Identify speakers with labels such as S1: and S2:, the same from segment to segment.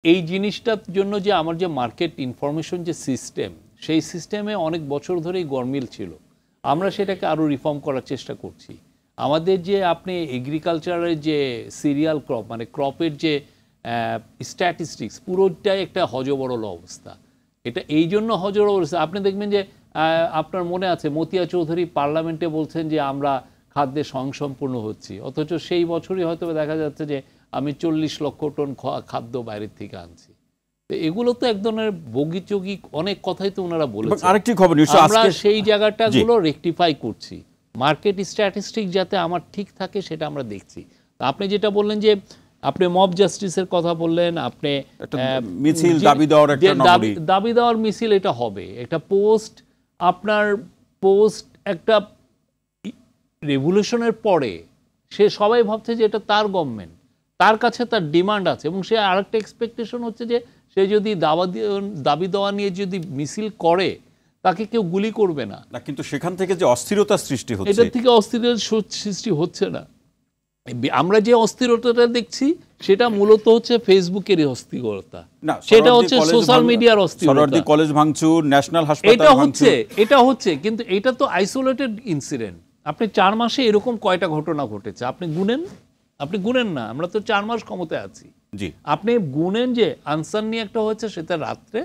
S1: এই জিনিসটার জন্য যে আমার যে মার্কেট ইনফরমেশন যে সিস্টেম, সেই সিস্টেমে অনেক বছর ধরেই গরমিল ছিল। আমরা সেটাকে আরও রিফর্ম করার চেষ্টা করছি। আমাদের যে আপনি এগ্রিকালচারের যে সিরিয়াল ক্রপ, মানে ক্রপের যে স্ট্যাটিস্টিক্স, পুরোটাই একটা হজবরল অবস্থা। এটা এই জন্য হজবরল অবস্থা, আপনি দেখবেন যে আপনার মনে আছে মতিয়া চৌধুরী পার্লামেন্টে বলছেন যে আমরা খাদ্যে স্বয়ংসম্পূর্ণ হচ্ছি, অথচ সেই বছরই হয়তো দেখা যাচ্ছে যে আমি 40 লক্ষ টন খাদ্য বাইরের থেকে আনছি। এগুলো তো এক ধরনের বগিচগি অনেক কথাই তো ওনারা বলেছেন।
S2: আরেকটি খবর,
S1: আমরা সেই জায়গাটাগুলো রেকটিফাই করছি, মার্কেট স্ট্যাটিস্টিক যাতে আমার ঠিক থাকে সেটা আমরা দেখছি। আপনি যেটা বললেন যে আপনি মব জাস্টিসের কথা বললেন, আপনি
S2: মিছিল
S1: দাবি দেওয়ার মিছিল, এটা হবে একটা পোস্ট, আপনার পোস্ট একটা রেভলিউশনের পরে সে সবাই ভাবছে যে এটা তার গভর্নমেন্ট, তার কাছে তার ডিমান্ড আছে, এবং সে আরেকটা এক্সপেকটেশন হচ্ছে যে সে যদি দাবি দেওয়া নিয়ে যদি মিছিল করে তাকে কেউ গুলি করবে না।
S2: কিন্তু সেখান থেকে যে অস্থিরতা সৃষ্টি হচ্ছে,
S1: এটা থেকে অস্থিরতা সৃষ্টি হচ্ছে না। আমরা যে অস্থিরতাটা দেখছি সেটা মূলত হচ্ছে ফেসবুকের অস্থিরতা, সেটা হচ্ছে সোশ্যাল মিডিয়ার অস্থিরতা।
S2: কলেজ ভাঙচুর, ন্যাশনাল হাসপাতাল ভাঙচুর,
S1: এটা হচ্ছে, কিন্তু এটা তো আইসোলেটেড ইনসিডেন্ট। আপনি 4 মাসে এরকম কয়টা ঘটনা ঘটেছে আপনি গুনেন না। আমরা তো 4 মাস ক্ষমতায় আছি। আপনি গুনেন যে আনসার নিয়ে একটা হয়েছে, সেটা রাত্রে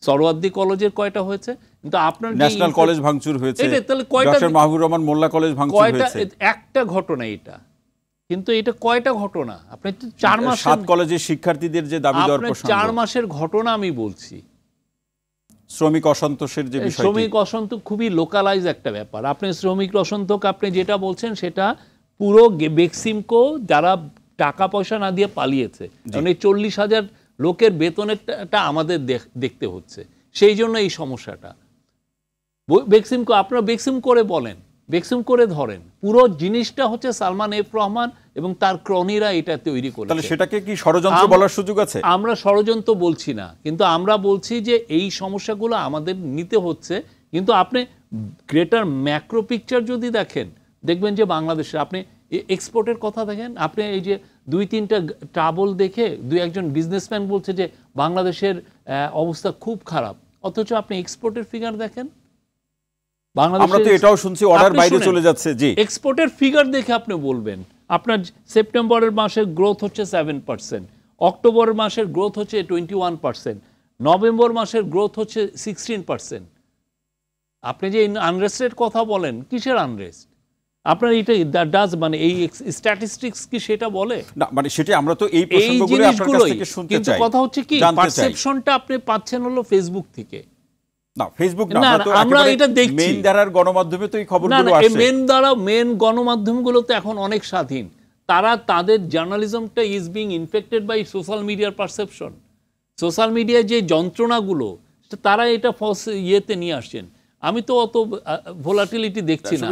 S1: সরওয়ার্দী কলেজের কয়টা হয়েছে, কিন্তু আপনার
S2: ন্যাশনাল কলেজ ভাঙচুর হয়েছে,
S1: তাহলে কয়টা,
S2: ডক্টর মাহবুবুর রহমান মোল্লা কলেজ ভাঙচুর হয়েছে,
S1: একটা ঘটনা এটা, কিন্তু এটা কয়টা ঘটনা? আপনি 4 মাস
S2: 7 কলেজের শিক্ষার্থীদের যে দাবি দেওয়ার প্রসঙ্গ,
S1: 4 মাসের ঘটনা আমি বলছি।
S2: শ্রমিক অসন্তোষের যে বিষয়,
S1: শ্রমিক অসন্তোষ খুবই লোকালাইজ একটা ব্যাপার। আপনি শ্রমিক অসন্তোষ আপনি যেটা বলছেন সেটা পুরো বেক্সিমকো যারা টাকা পয়সা না দিয়ে পালিয়েছে, কারণ এই 40,000 লোকের বেতনেরটা আমাদের দেখতে হচ্ছে, সেই জন্য এই সমস্যাটা। বেক্সিমকো, আপনারা বেক্সিম করে বলেন, বেক্সিম করে ধরেন, পুরো জিনিসটা হচ্ছে সালমান এফ রহমান এবং তার ক্রনিরা এটা তৈরি করে।
S2: তাহলে সেটাকে কি ষড়যন্ত্র বলার সুযোগ আছে?
S1: আমরা ষড়যন্ত্র বলছি না, কিন্তু আমরা বলছি যে এই সমস্যাগুলো আমাদের নিতে হচ্ছে। কিন্তু আপনি গ্রেটার ম্যাক্রো পিকচার যদি দেখেন, দেখবেন যে বাংলাদেশে আপনি এক্সপোর্টের কথা দেখেন, আপনি এই যে 2-3টা ট্রাবল দেখে 2-1 জন বিজনেসম্যান বলছে যে বাংলাদেশের অবস্থা খুব খারাপ, অথচ আপনি এক্সপোর্টের ফিগার দেখেন,
S2: আমরা তো এটাও শুনছি অর্ডার বাইরে চলে যাচ্ছে। জি,
S1: এক্সপোর্টের ফিগার দেখে আপনি বলবেন আপনার সেপ্টেম্বরের মাসের গ্রোথ হচ্ছে 7%, অক্টোবরের মাসের গ্রোথ হচ্ছে 21%, নভেম্বর মাসের গ্রোথ হচ্ছে 16%। আপনি যে আনরেস্টের কথা বলেন, কিসের আনরেস্ট? আপনার এটা ডাজ মানে এই স্ট্যাটিস্টিক্স কি সেটা বলে না?
S2: মানে সেটা আমরা তো এই প্রসঙ্গগুলো আপনার কাছ থেকে শুনতে চাই,
S1: কিন্তু কথা হচ্ছে কি পারসেপশনটা আপনি পাচ্ছেন হলো ফেসবুক থেকে।
S2: না, ফেসবুক না,
S1: আমরা এটা দেখছি
S2: মেইন ধারার গণমাধ্যমে তো এই খবরগুলো আসে।
S1: মেইন গণমাধ্যমগুলো তো এখন অনেক স্বাধীন, তারা তাদের জার্নালিজমটা is being infected by social মিডিয়ার পারসেপশন। সোশ্যাল মিডিয়ার যে যন্ত্রণাগুলো তারা এটা ইয়েতে নিয়ে আসছেন। আমি তো অত ভোলাটিলিটি দেখছি না।